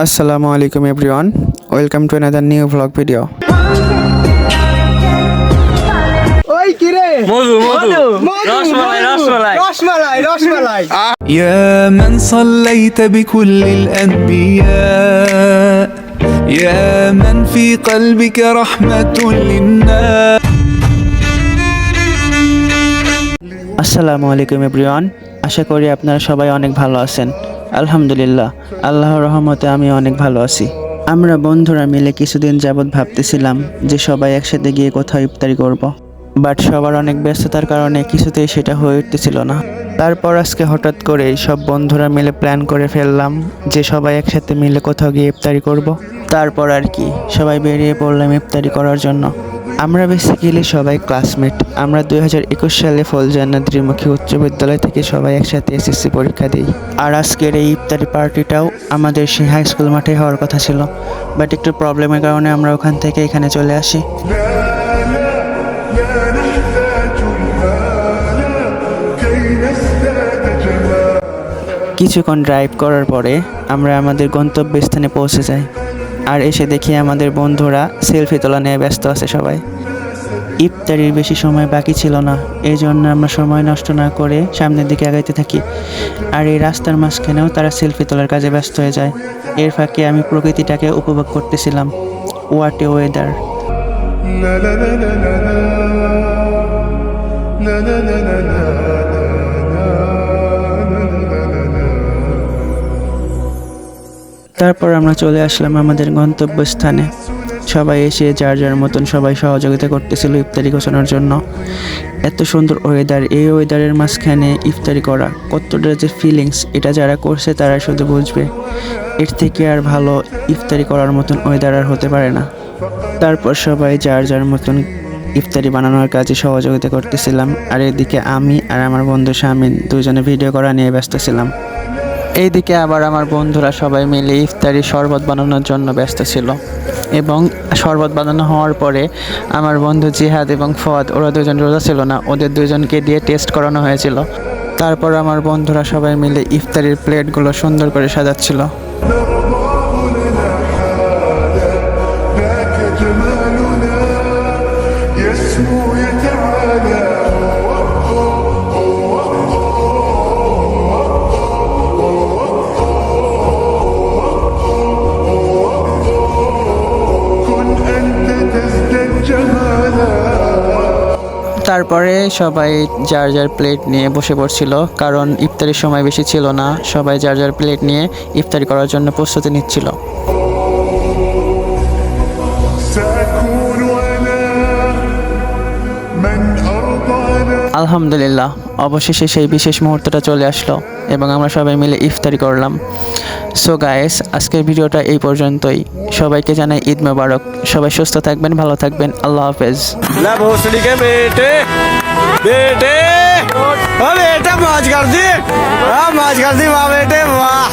Assalamualaikum everyone. Welcome to another new vlog video. ওই কি রে মধু রসমালাই يا من صليت بكل الأنبياء يا من في قلبك رحمة للناس আসসালামু আলাইকুম এভরিওয়ান। আশা করি আপনারা সবাই অনেক ভালো আছেন। আলহামদুলিল্লাহ, আল্লাহর রহমতে আমি অনেক ভালো আছি। আমরা বন্ধুরা মিলে কিছুদিন যাবৎ ভাবতেছিলাম যে সবাই একসাথে গিয়ে কোথাও ইফতারি করব। বাট সবার অনেক ব্যস্ততার কারণে কিছুতেই সেটা হয়ে উঠতেছিল না। তারপর আজকে হঠাৎ করে সব বন্ধুরা মিলে প্ল্যান করে ফেললাম যে সবাই একসাথে মিলে কোথাও গিয়ে ইফতারি করব। তারপর আর কি সবাই বেরিয়ে পড়লাম ইফতারি করার জন্য। আমরা বেসিক্যালি সবাই ক্লাসমেট। আমরা 2021 সালে ফলজান্নাহ ত্রিমুখী উচ্চ বিদ্যালয় থেকে সবাই একসাথে এসএসসি পরীক্ষা দিই। আর আজকের এই ইফতারি পার্টিটাও আমাদের সেই হাই স্কুল মাঠে হওয়ার কথা ছিল, বাট একটু প্রবলেমের কারণে আমরা ওখান থেকে এখানে চলে আসি। কিছুক্ষণ ড্রাইভ করার পরে আমরা আমাদের গন্তব্যস্থানে পৌঁছে যাই। আর এসে দেখি আমাদের বন্ধুরা সেলফি তোলা নিয়ে ব্যস্ত আছে সবাই। ইফতারির বেশি সময় বাকি ছিল না, এই জন্য আমরা সময় নষ্ট না করে সামনের দিকে আগাইতে থাকি। আর এই রাস্তার মাঝখানেও তারা সেলফি তোলার কাজে ব্যস্ত হয়ে যায়। এর ফাঁকে আমি প্রকৃতিটাকে উপভোগ করতেছিলাম। What a weather! তারপর আমরা চলে আসলাম আমাদের গন্তব্যস্থানে। সবাই এসে যার যার মতন সবাই সহযোগিতা করতেছিল ইফতারি গোছানোর জন্য। এত সুন্দর ওয়েদার, এই ওয়েদারের মাঝখানে ইফতারি করা কতটা যে ফিলিংস, এটা যারা করছে তারা শুধু বুঝবে। এর থেকে আর ভালো ইফতারি করার মতন ওয়েদার আর হতে পারে না। তারপর সবাই যার যার মতন ইফতারি বানানোর কাজে সহযোগিতা করতেছিলাম। আর এদিকে আমি আর আমার বন্ধু শামিন দুজনে ভিডিও করা নিয়ে ব্যস্ত ছিলাম। এইদিকে আবার আমার বন্ধুরা সবাই মিলে ইফতারি শরবত বানানোর জন্য ব্যস্ত ছিল। এবং শরবত বানানো হওয়ার পরে আমার বন্ধু জিহাদ এবং ফওয়াদ, ওরা দুজন রোজা ছিল না, ওদের দুজনকে দিয়ে টেস্ট করানো হয়েছিল। তারপর আমার বন্ধুরা সবাই মিলে ইফতারির প্লেটগুলো সুন্দর করে সাজাচ্ছিল। তারপরে সবাই যার যার প্লেট নিয়ে বসে পড়ছিল, কারণ ইফতারির সময় বেশি ছিল না। সবাই যার যার প্লেট নিয়ে ইফতারি করার জন্য প্রস্তুতি নিচ্ছিল। আলহামদুলিল্লাহ, অবশেষে সেই বিশেষ মুহূর্তটা চলে আসলো এবং আমরা সবাই মিলে ইফতারি করলাম। সো গাইস, আজকের ভিডিওটা এই পর্যন্তই। সবাইকে জানাই ঈদ মোবারক। সবাই সুস্থ থাকবেন, ভালো থাকবেন। আল্লাহ হাফেজ। भोसड़ी के बेटे बेटे ओ बेटा मौज कर दी वाह बेटे वाह।